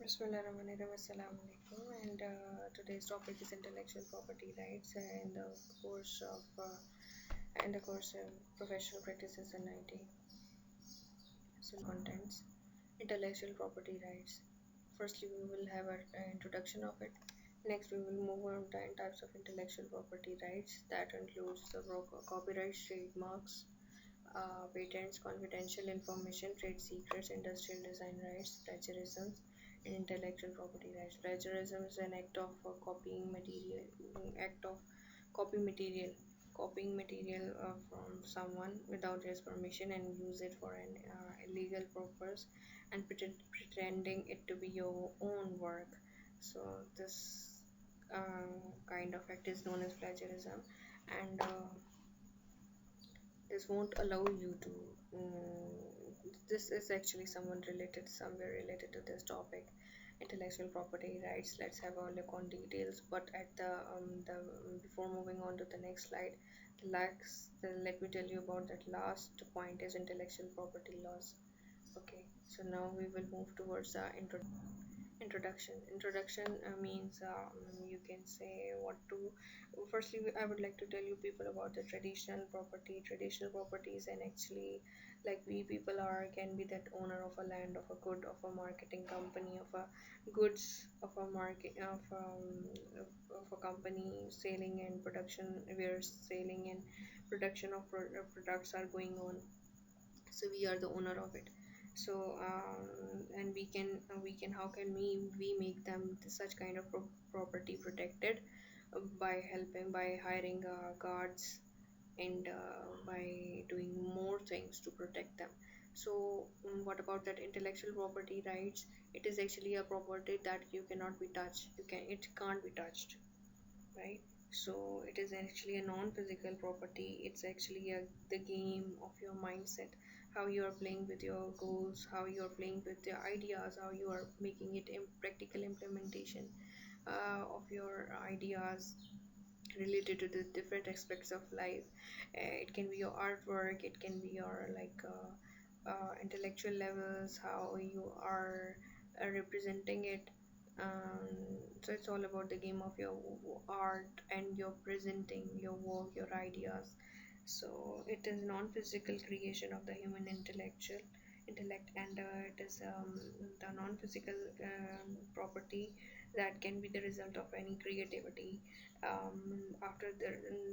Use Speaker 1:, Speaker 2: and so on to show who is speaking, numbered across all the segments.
Speaker 1: Bismillahirrahmanirrahim. Assalamu alaikum. And today's topic is intellectual property rights in the course of professional practices in IT. So contents, intellectual property rights. Firstly, we will have an introduction of it. Next, we will move on to types of intellectual property rights. That includes the copyrights, trademarks, patents, confidential information, trade secrets, industrial design rights, plagiarism, and intellectual property rights. Plagiarism is an act of copy material, copying material from someone without his permission and use it for an illegal purpose and pretending it to be your own work. So this kind of act is known as plagiarism, and this won't allow you to this is actually somewhere related to this topic, intellectual property rights. Let's have a look on details, but at the before moving on to the next slide, let me tell you about that last point is intellectual property laws. Okay, so now we will move towards the introduction means you can say what to firstly I would like to tell you people about the traditional properties, and actually like we people are can be that owner of a land, of a good, of a marketing company, of a goods, of a market of a company selling and production, where selling and production of products are going on, so we are the owner of it. So and we can how can we make them such kind of property protected by hiring guards, and by doing more things to protect them. So what about that intellectual property rights? It is actually a property that you cannot be touched, it can't be touched, right? So it is actually a non-physical property. It's actually the game of your mindset, how you are playing with your goals, how you are playing with your ideas, how you are making it in practical implementation of your ideas related to the different aspects of life. It can be your artwork, it can be your intellectual levels, how you are representing it. So it's all about the game of your art, and you're presenting your work, your ideas. So it is non-physical creation of the human intellect, and it is the non-physical property that can be the result of any creativity. After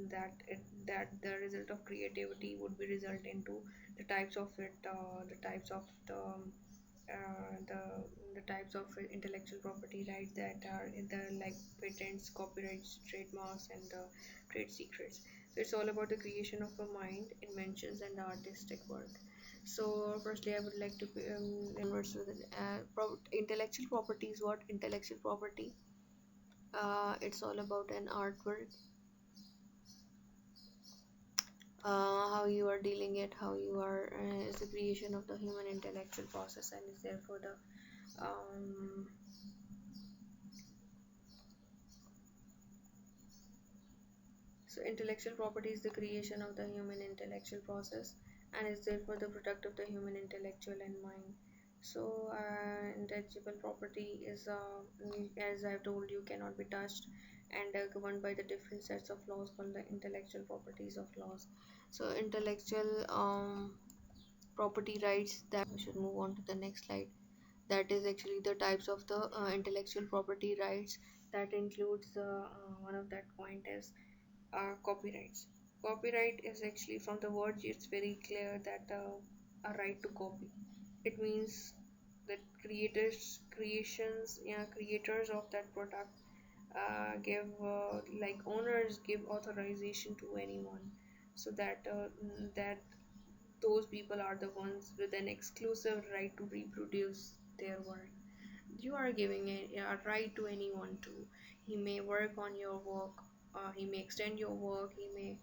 Speaker 1: that the result of creativity would be result into the types of it, the the types of intellectual property rights that are in the like patents, copyrights, trademarks, and the trade secrets. So it's all about the creation of a mind, inventions, and artistic work. So firstly I would like to converse with intellectual property is what intellectual property, it's all about an artwork, how you are dealing it, how you are is the creation of the human intellectual process, and is therefore the um, so intellectual property is the creation of the human intellectual process, and is therefore the product of the human intellectual and mind. So intellectual property is as I've told you, cannot be touched, and governed by the different sets of laws called the intellectual properties of laws. So intellectual property rights, that we should move on to the next slide. That is actually the types of the intellectual property rights. That includes one of that point is copyrights. Copyright is actually from the word, it's very clear that a right to copy. It means that creators of that product give like owners give authorization to anyone, so that those people are the ones with an exclusive right to reproduce their work. You are giving a right to anyone to, he may work on your work, he may extend your work, he may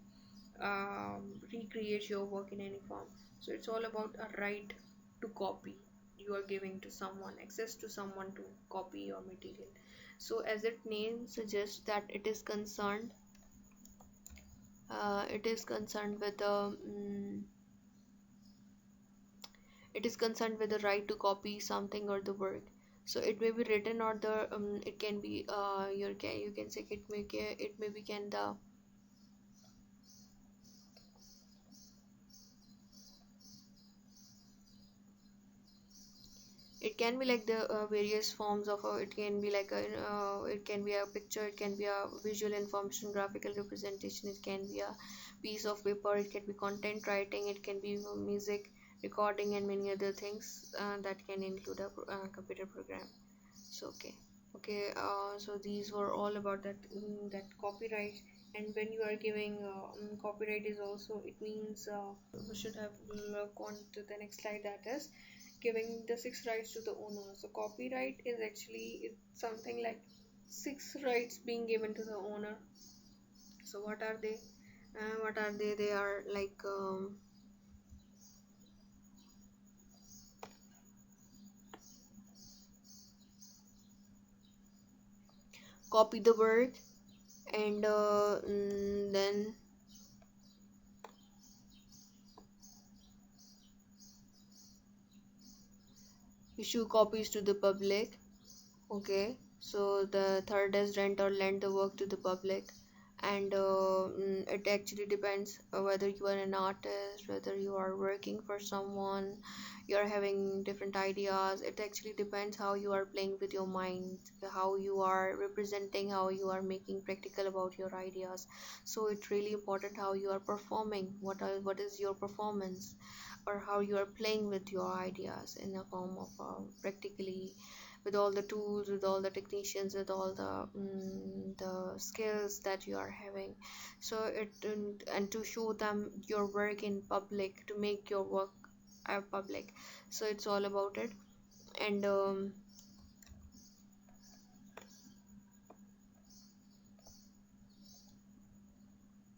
Speaker 1: recreate your work in any form. So it's all about a right to copy. You are giving to someone access to someone to copy your material. So as its name suggests that it is concerned with the it is concerned with the right to copy something or the work. So it may be written, or the it can be you can say it may be can the it can be like the various forms of it can be like a it can be a picture, it can be a visual information, graphical representation, it can be a piece of paper, it can be content writing, it can be music recording, and many other things that can include a computer program. So so these were all about that copyright. And when you are giving copyright is also, it means we should have look on to the next slide, that is giving the six rights to the owner. So copyright is actually it's something like six rights being given to the owner. So what are they? What are they? They are like copy the work, and then issue copies to the public. Okay, so the third is rent or lend the work to the public. And it actually depends whether you are an artist, whether you are working for someone, you are having different ideas. It actually depends how you are playing with your mind, how you are representing, how you are making practical about your ideas. So it's really important how you are performing, what is your performance, or how you are playing with your ideas in a form of practically, with all the tools, with all the technicians, with all the skills that you are having. So and to show them your work in public, to make your work public. So it's all about it. And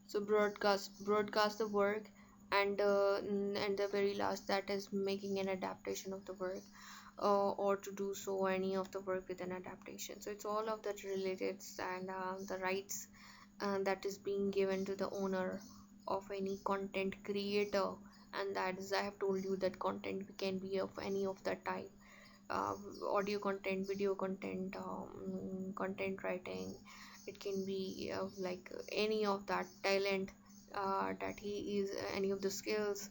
Speaker 1: so broadcast the work. And the very last, that is making an adaptation of the work, or to do so any of the work with an adaptation. So it's all of that related, and the rights that is being given to the owner of any content creator. And that is, I have told you that content can be of any of that type: uh, audio content, video content, content writing. It can be like any of that talent, that he is any of the skills,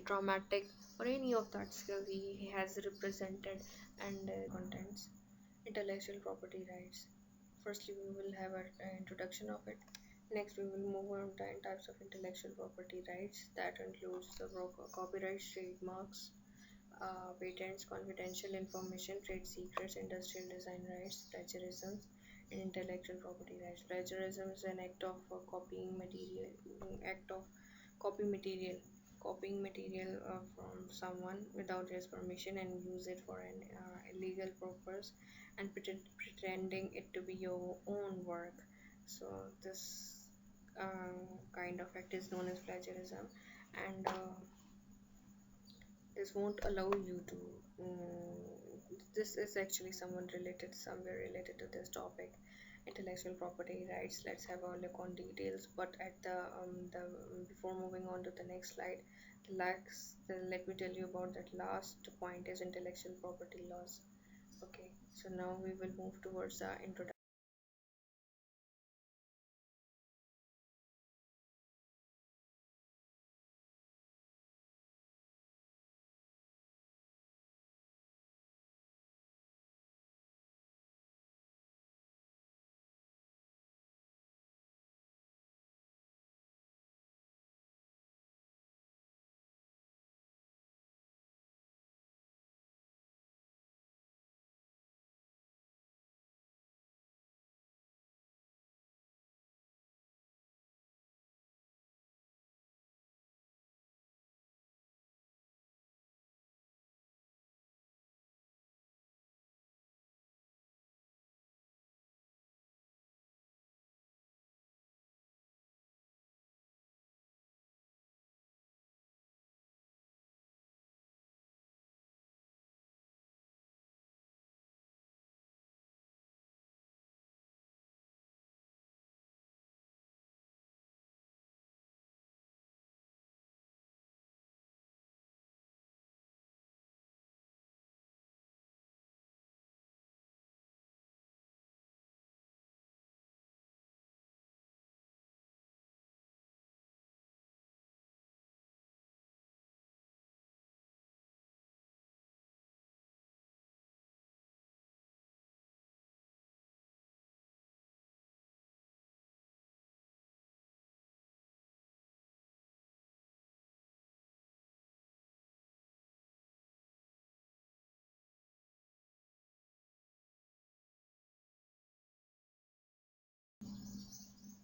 Speaker 1: dramatic, or any of that skill he has represented. And contents, intellectual property rights. Firstly, we will have an introduction of it. Next, we will move on to types of intellectual property rights. That includes the copyrights, trademarks, patents, confidential information, trade secrets, industrial design rights, plagiarism, and intellectual property rights. Plagiarism is an act of copy material, copying material from someone without his permission and use it for an illegal purpose, and pretending it to be your own work. So this kind of act is known as plagiarism. And this won't allow you to this is actually somewhere related to this topic, intellectual property rights. Let's have a look on details, but at the before moving on to the next slide, let me tell you about that last point is intellectual property laws. Okay, so now we will move towards the introduction.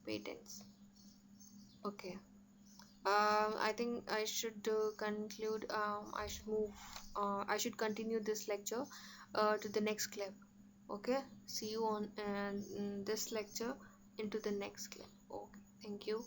Speaker 1: patents. Okay. I think I should conclude. I should move. I should continue this lecture to the next clip. Okay. See you on this lecture into the next clip. Okay. Thank you.